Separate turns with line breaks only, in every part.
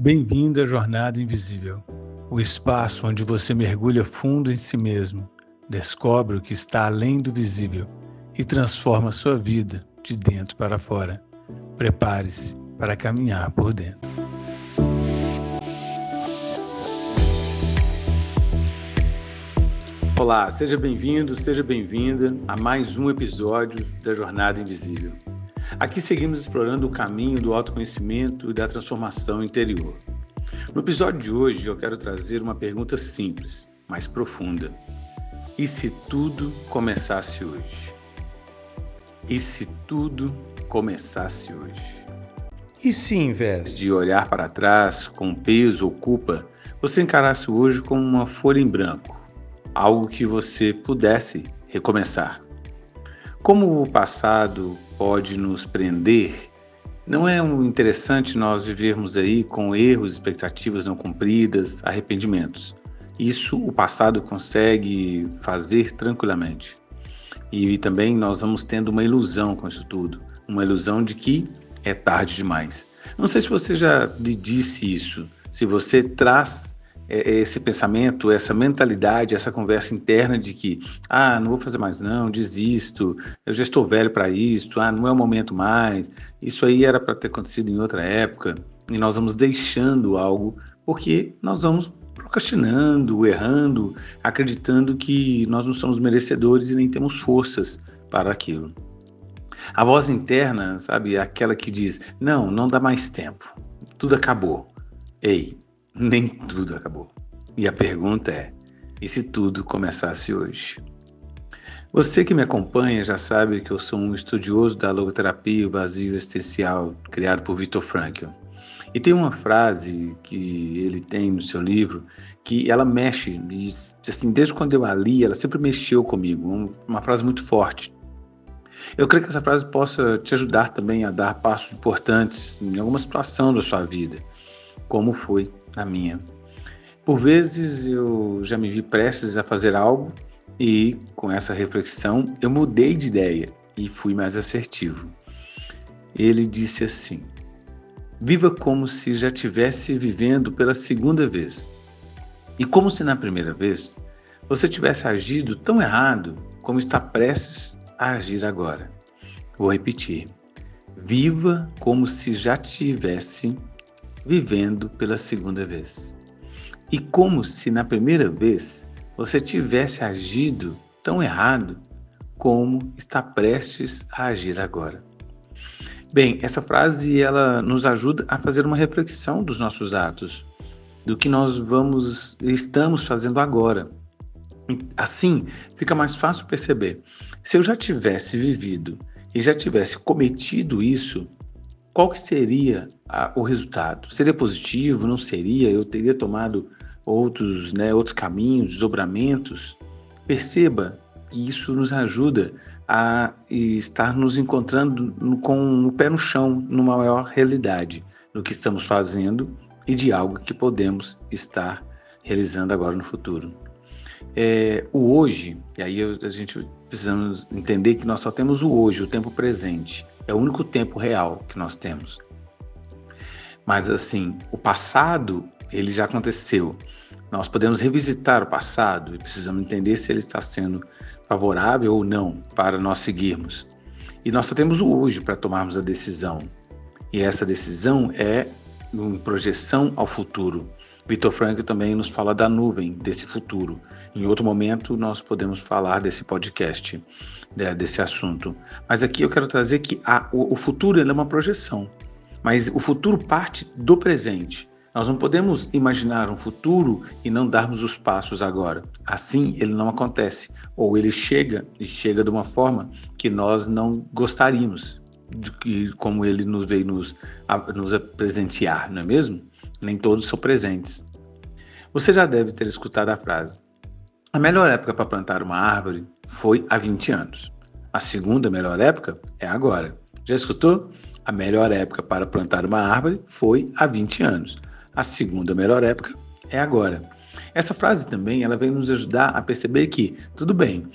Bem-vindo à Jornada Invisível, o espaço onde você mergulha fundo em si mesmo, descobre o que está além do visível e transforma sua vida de dentro para fora. Prepare-se para caminhar por dentro. Olá, seja bem-vindo, seja bem-vinda a mais um episódio da Jornada Invisível. Aqui seguimos explorando o caminho do autoconhecimento e da transformação interior. No episódio de hoje, eu quero trazer uma pergunta simples, mas profunda. E se tudo começasse hoje? E se tudo começasse hoje?
E se em vez
de olhar para trás com peso ou culpa, você encarasse hoje como uma folha em branco, algo que você pudesse recomeçar? Como o passado pode nos prender, não é interessante nós vivermos aí com erros, expectativas não cumpridas, arrependimentos. Isso o passado consegue fazer tranquilamente. E também nós vamos tendo uma ilusão com isso tudo, uma ilusão de que é tarde demais. Não sei se você já lhe disse isso, se você traz esse pensamento, essa mentalidade, essa conversa interna de que não vou fazer mais não, desisto, eu já estou velho para isso, não é o momento mais, isso aí era para ter acontecido em outra época, e nós vamos deixando algo porque nós vamos procrastinando, errando, acreditando que nós não somos merecedores e nem temos forças para aquilo. A voz interna, sabe, aquela que diz, não dá mais tempo, tudo acabou. Ei, nem tudo acabou. E a pergunta é, e se tudo começasse hoje? Você que me acompanha já sabe que eu sou um estudioso da logoterapia e o vazio existencial, criado por Viktor Frankl. E tem uma frase que ele tem no seu livro que ela mexe, assim, desde quando eu a li, ela sempre mexeu comigo, uma frase muito forte. Eu creio que essa frase possa te ajudar também a dar passos importantes em alguma situação da sua vida, como foi a minha. Por vezes eu já me vi prestes a fazer algo e, com essa reflexão, eu mudei de ideia e fui mais assertivo. Ele disse assim: viva como se já estivesse vivendo pela segunda vez. E como se na primeira vez você tivesse agido tão errado como está prestes a agir agora. Vou repetir. Viva como se já estivesse vivendo pela segunda vez. E como se na primeira vez você tivesse agido tão errado como está prestes a agir agora. Bem, essa frase ela nos ajuda a fazer uma reflexão dos nossos atos, do que nós estamos fazendo agora. Assim, fica mais fácil perceber. Se eu já tivesse vivido e já tivesse cometido isso, qual que seria o resultado? Seria positivo? Não seria? Eu teria tomado outros caminhos, desdobramentos? Perceba que isso nos ajuda a estar nos encontrando com o pé no chão, numa maior realidade do que estamos fazendo e de algo que podemos estar realizando agora no futuro. O hoje, e aí a gente precisamos entender que nós só temos o hoje, o tempo presente. É o único tempo real que nós temos. Mas assim, o passado, ele já aconteceu. Nós podemos revisitar o passado e precisamos entender se ele está sendo favorável ou não para nós seguirmos. E nós só temos o hoje para tomarmos a decisão. E essa decisão é uma projeção ao futuro. Viktor Frankl também nos fala da nuvem, desse futuro. Em outro momento, nós podemos falar desse podcast, desse assunto. Mas aqui eu quero trazer que o futuro é uma projeção, mas o futuro parte do presente. Nós não podemos imaginar um futuro e não darmos os passos agora. Assim, ele não acontece. Ou ele chega de uma forma que nós não gostaríamos, como ele nos veio nos presentear, não é mesmo? Nem todos são presentes. Você já deve ter escutado a frase: a melhor época para plantar uma árvore foi há 20 anos. A segunda melhor época é agora. Já escutou? A melhor época para plantar uma árvore foi há 20 anos. A segunda melhor época é agora. Essa frase também ela vem nos ajudar a perceber que, tudo bem,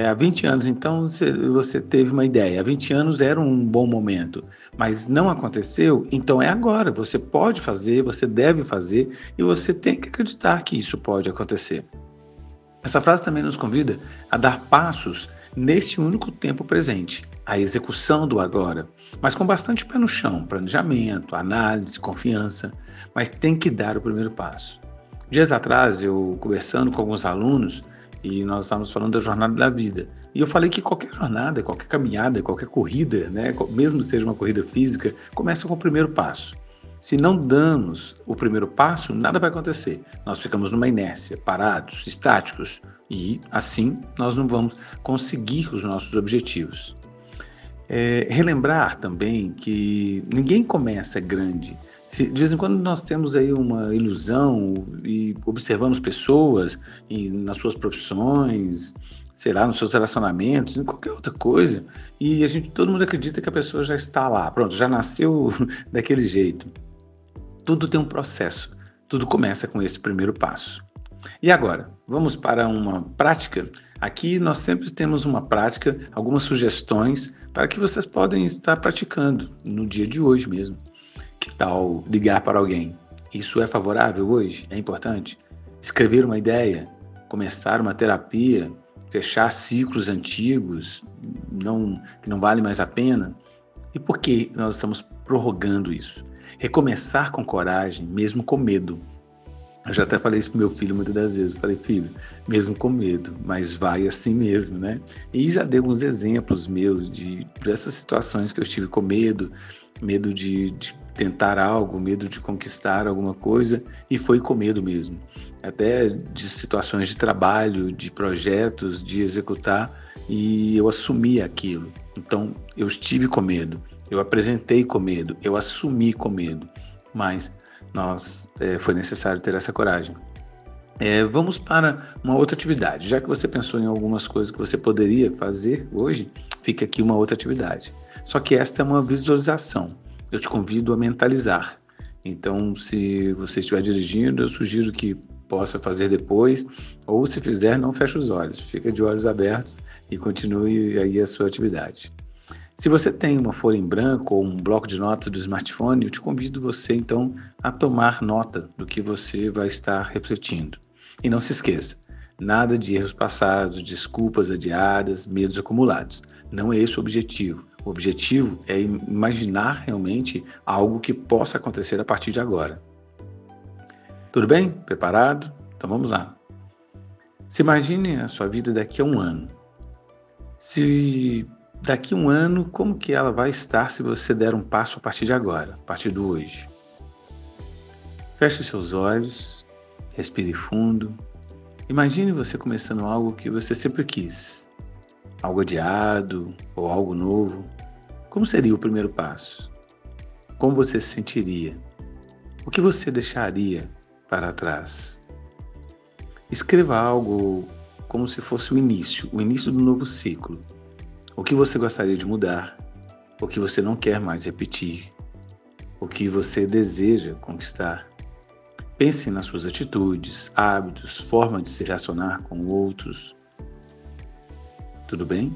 Há 20 anos, então, você teve uma ideia. Há 20 anos era um bom momento, mas não aconteceu, então é agora. Você pode fazer, você deve fazer e você tem que acreditar que isso pode acontecer. Essa frase também nos convida a dar passos neste único tempo presente, a execução do agora, mas com bastante pé no chão, planejamento, análise, confiança, mas tem que dar o primeiro passo. Dias atrás, eu conversando com alguns alunos, e nós estávamos falando da jornada da vida. E eu falei que qualquer jornada, qualquer caminhada, qualquer corrida, né, mesmo que seja uma corrida física, começa com o primeiro passo. Se não damos o primeiro passo, nada vai acontecer. Nós ficamos numa inércia, parados, estáticos, e assim nós não vamos conseguir os nossos objetivos. Relembrar também que ninguém começa grande. De vez em quando nós temos aí uma ilusão e observamos pessoas nas suas profissões, sei lá, nos seus relacionamentos, em qualquer outra coisa, e todo mundo acredita que a pessoa já está lá, pronto, já nasceu daquele jeito. Tudo tem um processo, tudo começa com esse primeiro passo. E agora, vamos para uma prática? Aqui nós sempre temos uma prática, algumas sugestões para que vocês podem estar praticando no dia de hoje mesmo. Que tal ligar para alguém? Isso é favorável hoje? É importante? Escrever uma ideia? Começar uma terapia? Fechar ciclos antigos que não valem mais a pena? E por que nós estamos prorrogando isso? Recomeçar com coragem, mesmo com medo. Eu já até falei isso pro meu filho muitas das vezes. Eu falei, filho, mesmo com medo, mas vai assim mesmo, né? E já dei alguns exemplos meus dessas situações que eu estive com medo de tentar algo, medo de conquistar alguma coisa, e foi com medo mesmo. Até de situações de trabalho, de projetos, de executar, e eu assumi aquilo. Então, eu estive com medo, eu apresentei com medo, eu assumi com medo, mas foi necessário ter essa coragem. Vamos para uma outra atividade. Já que você pensou em algumas coisas que você poderia fazer hoje, fica aqui uma outra atividade. Só que esta é uma visualização. Eu te convido a mentalizar. Então, se você estiver dirigindo, eu sugiro que possa fazer depois, ou se fizer, não feche os olhos. Fica de olhos abertos e continue aí a sua atividade. Se você tem uma folha em branco ou um bloco de notas do smartphone, eu te convido você então a tomar nota do que você vai estar refletindo. E não se esqueça, nada de erros passados, desculpas adiadas, medos acumulados. Não é esse o objetivo. O objetivo é imaginar realmente algo que possa acontecer a partir de agora. Tudo bem? Preparado? Então vamos lá. Se imagine a sua vida daqui a um ano. Daqui a um ano, como que ela vai estar se você der um passo a partir de agora, a partir do hoje? Feche os seus olhos, respire fundo. Imagine você começando algo que você sempre quis, algo adiado ou algo novo. Como seria o primeiro passo? Como você se sentiria? O que você deixaria para trás? Escreva algo como se fosse o início do novo ciclo. O que você gostaria de mudar, o que você não quer mais repetir, o que você deseja conquistar. Pense nas suas atitudes, hábitos, forma de se relacionar com outros. Tudo bem?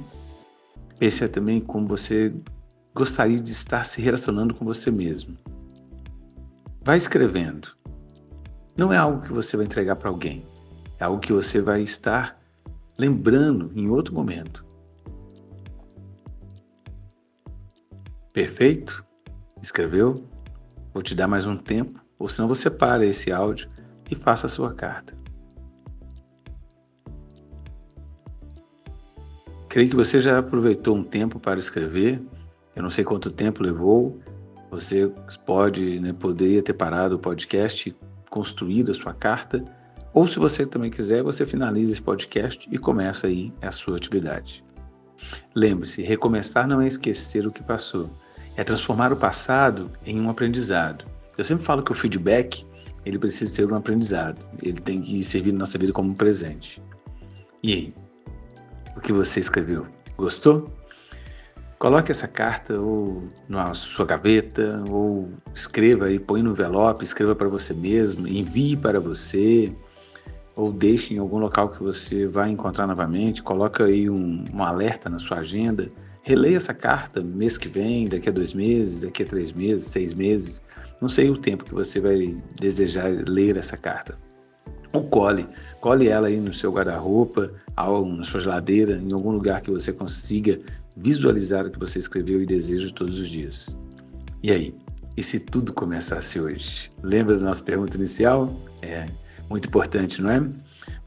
Pense também como você gostaria de estar se relacionando com você mesmo. Vai escrevendo. Não é algo que você vai entregar para alguém. É algo que você vai estar lembrando em outro momento. Perfeito? Escreveu? Vou te dar mais um tempo, ou senão você para esse áudio e faça a sua carta. Creio que você já aproveitou um tempo para escrever. Eu não sei quanto tempo levou. Você poderia ter parado o podcast e construído a sua carta. Ou se você também quiser, você finaliza esse podcast e começa aí a sua atividade. Lembre-se, recomeçar não é esquecer o que passou. É transformar o passado em um aprendizado. Eu sempre falo que o feedback, ele precisa ser um aprendizado. Ele tem que servir na nossa vida como um presente. E aí? O que você escreveu? Gostou? Coloque essa carta ou na sua gaveta, ou escreva aí, põe no envelope, escreva para você mesmo, envie para você. ou deixe em algum local que você vai encontrar novamente, coloca aí um alerta na sua agenda, releia essa carta mês que vem, daqui a 2 meses, daqui a 3 meses, 6 meses, não sei o tempo que você vai desejar ler essa carta. Ou cole ela aí no seu guarda-roupa, na sua geladeira, em algum lugar que você consiga visualizar o que você escreveu e deseja todos os dias. E aí? E se tudo começasse hoje? Lembra da nossa pergunta inicial? É muito importante, não é?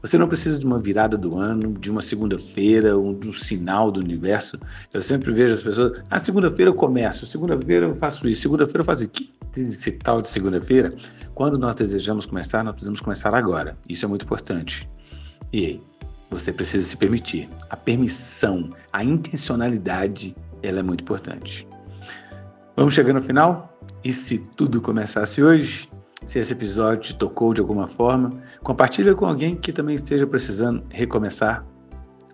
Você não precisa de uma virada do ano, de uma segunda-feira, ou de um sinal do universo. Eu sempre vejo as pessoas, segunda-feira eu começo, segunda-feira eu faço isso, segunda-feira eu faço isso. Que esse tal de segunda-feira? Quando nós desejamos começar, nós precisamos começar agora. Isso é muito importante. E aí? Você precisa se permitir. A permissão, a intencionalidade, ela é muito importante. Vamos chegando ao final? E se tudo começasse hoje? Se esse episódio te tocou de alguma forma, compartilha com alguém que também esteja precisando recomeçar.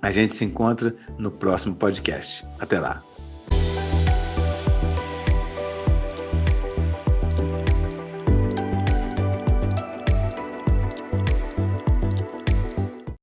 A gente se encontra no próximo podcast. Até lá!